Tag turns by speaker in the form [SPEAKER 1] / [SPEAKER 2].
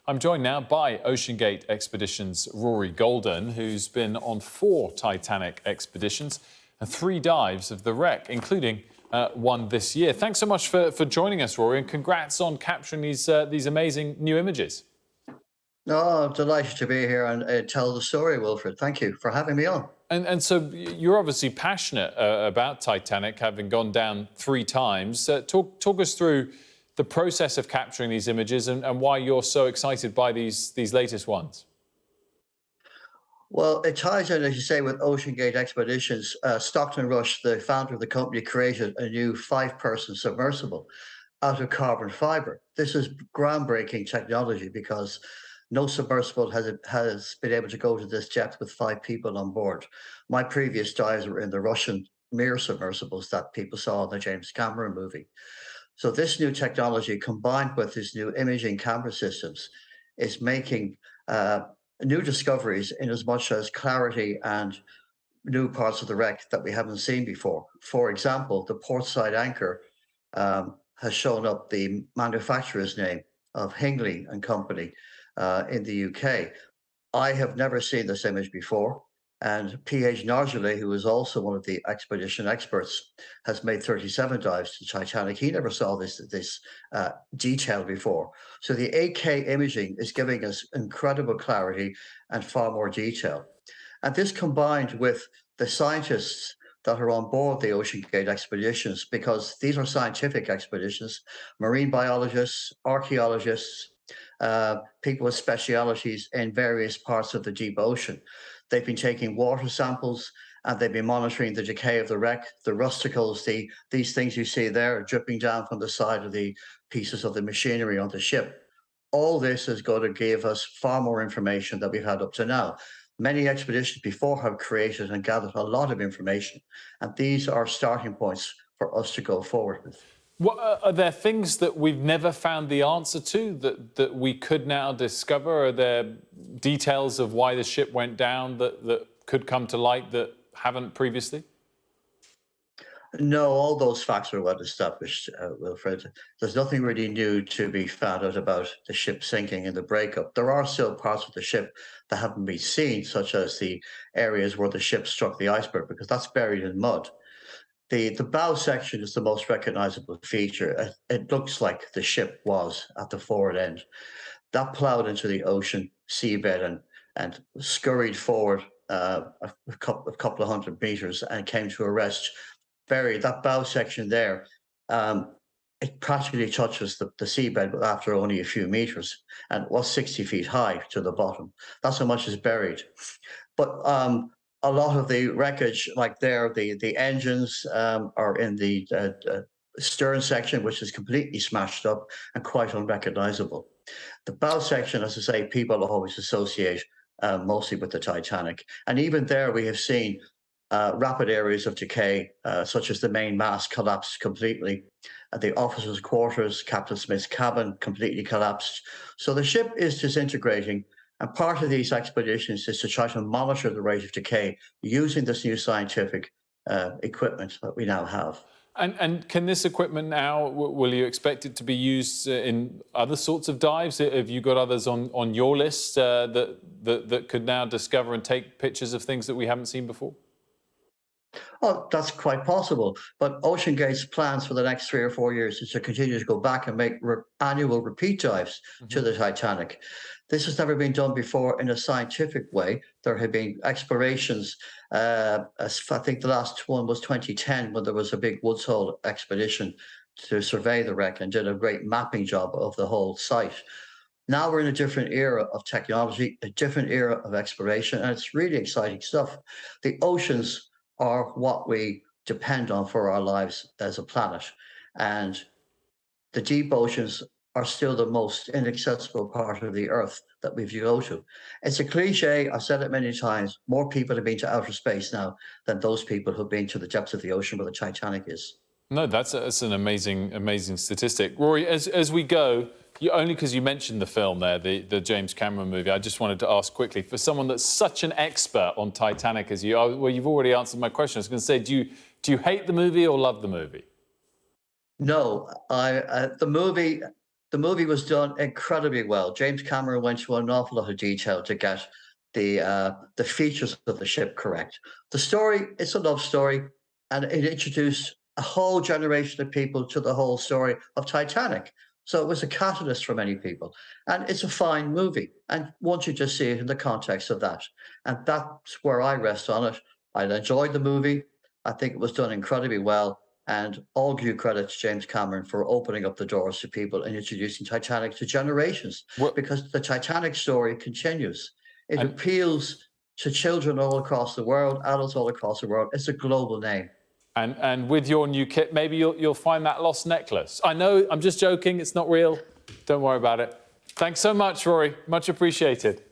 [SPEAKER 1] I'm joined now by OceanGate Expeditions' Rory Golden, who's been on 4 Titanic expeditions and 3 dives of the wreck, including one this year. Thanks so much for joining us, Rory, and congrats on capturing these amazing new images.
[SPEAKER 2] No, I'm delighted to be here and tell the story, Wilfred. Thank you for having me on.
[SPEAKER 1] And so you're obviously passionate about Titanic, having gone down 3 times. Talk us through the process of capturing these images and why you're so excited by these latest ones.
[SPEAKER 2] Well, it ties in, as you say, with OceanGate Expeditions. Stockton Rush, the founder of the company, created a new 5-person submersible out of carbon fiber. This is groundbreaking technology because no submersible has been able to go to this depth with 5 people on board. My previous dives were in the Russian Mir submersibles that people saw in the James Cameron movie. So this new technology, combined with these new imaging camera systems, is making new discoveries in as much as clarity and new parts of the wreck that we haven't seen before. For example, the portside anchor has shown up the manufacturer's name of Hingley and Company in the UK. I have never seen this image before. And P.H. Nargile, who is also one of the expedition experts, has made 37 dives to Titanic. He never saw this detail before. So the 8K imaging is giving us incredible clarity and far more detail. And this combined with the scientists that are on board the OceanGate expeditions, because these are scientific expeditions, marine biologists, archaeologists, people with specialities in various parts of the deep ocean. They've been taking water samples and they've been monitoring the decay of the wreck, the rusticles, these things you see there dripping down from the side of the pieces of the machinery on the ship. All this is going to give us far more information than we've had up to now. Many expeditions before have created and gathered a lot of information, and these are starting points for us to go forward with.
[SPEAKER 1] What, are there things that we've never found the answer to that we could now discover? Are there details of why the ship went down that could come to light that haven't previously?
[SPEAKER 2] No, all those facts are well established, Wilfred. There's nothing really new to be found out about the ship sinking and the breakup. There are still parts of the ship that haven't been seen, such as the areas where the ship struck the iceberg, because that's buried in mud. The bow section is the most recognizable feature. It looks like the ship was at the forward end. That plowed into the ocean seabed and scurried forward a couple of hundred meters and came to a rest. Buried, that bow section there, it practically touches the seabed after only a few meters and was 60 feet high to the bottom. That's how much is buried. But a lot of the wreckage, like there, the engines are in the stern section, which is completely smashed up and quite unrecognizable. The bow section, as I say, people always associate mostly with the Titanic. And even there, we have seen rapid areas of decay, such as the main mast collapsed completely. The officers' quarters, Captain Smith's cabin completely collapsed. So the ship is disintegrating. And part of these expeditions is to try to monitor the rate of decay using this new scientific equipment that we now have.
[SPEAKER 1] And can this equipment now, will you expect it to be used in other sorts of dives? Have you got others on your list that could now discover and take pictures of things that we haven't seen before?
[SPEAKER 2] Oh, that's quite possible. But OceanGate's plans for the next 3 or 4 years is to continue to go back and make annual repeat dives to the Titanic. This has never been done before in a scientific way. There have been explorations. I think the last one was 2010, when there was a big Woods Hole expedition to survey the wreck and did a great mapping job of the whole site. Now we're in a different era of technology, a different era of exploration, and it's really exciting stuff. The oceans are what we depend on for our lives as a planet. And the deep oceans are still the most inaccessible part of the earth that we go to. It's a cliche, I've said it many times, more people have been to outer space now than those people who've been to the depths of the ocean where the Titanic is.
[SPEAKER 1] No, that's an amazing statistic. Rory, as we go, only because you mentioned the film there, the James Cameron movie, I just wanted to ask quickly, for someone that's such an expert on Titanic as you are, well, you've already answered my question. I was going to say, do you hate the movie or love the movie?
[SPEAKER 2] No, the movie The movie was done incredibly well. James Cameron went to an awful lot of detail to get the features of the ship correct. The story, it's a love story, and it introduced a whole generation of people to the whole story of Titanic. So it was a catalyst for many people. And it's a fine movie. And once you just see it in the context of that. And that's where I rest on it. I enjoyed the movie. I think it was done incredibly well. And all due credit to James Cameron for opening up the doors to people and introducing Titanic to generations,
[SPEAKER 1] Well,
[SPEAKER 2] because the Titanic story continues. It
[SPEAKER 1] and
[SPEAKER 2] appeals to children all across the world, adults all across the world. It's a global name.
[SPEAKER 1] and with your new kit, maybe you'll find that lost necklace. I know, I'm just joking. It's not real. Don't worry about it. Thanks so much, Rory. Much appreciated.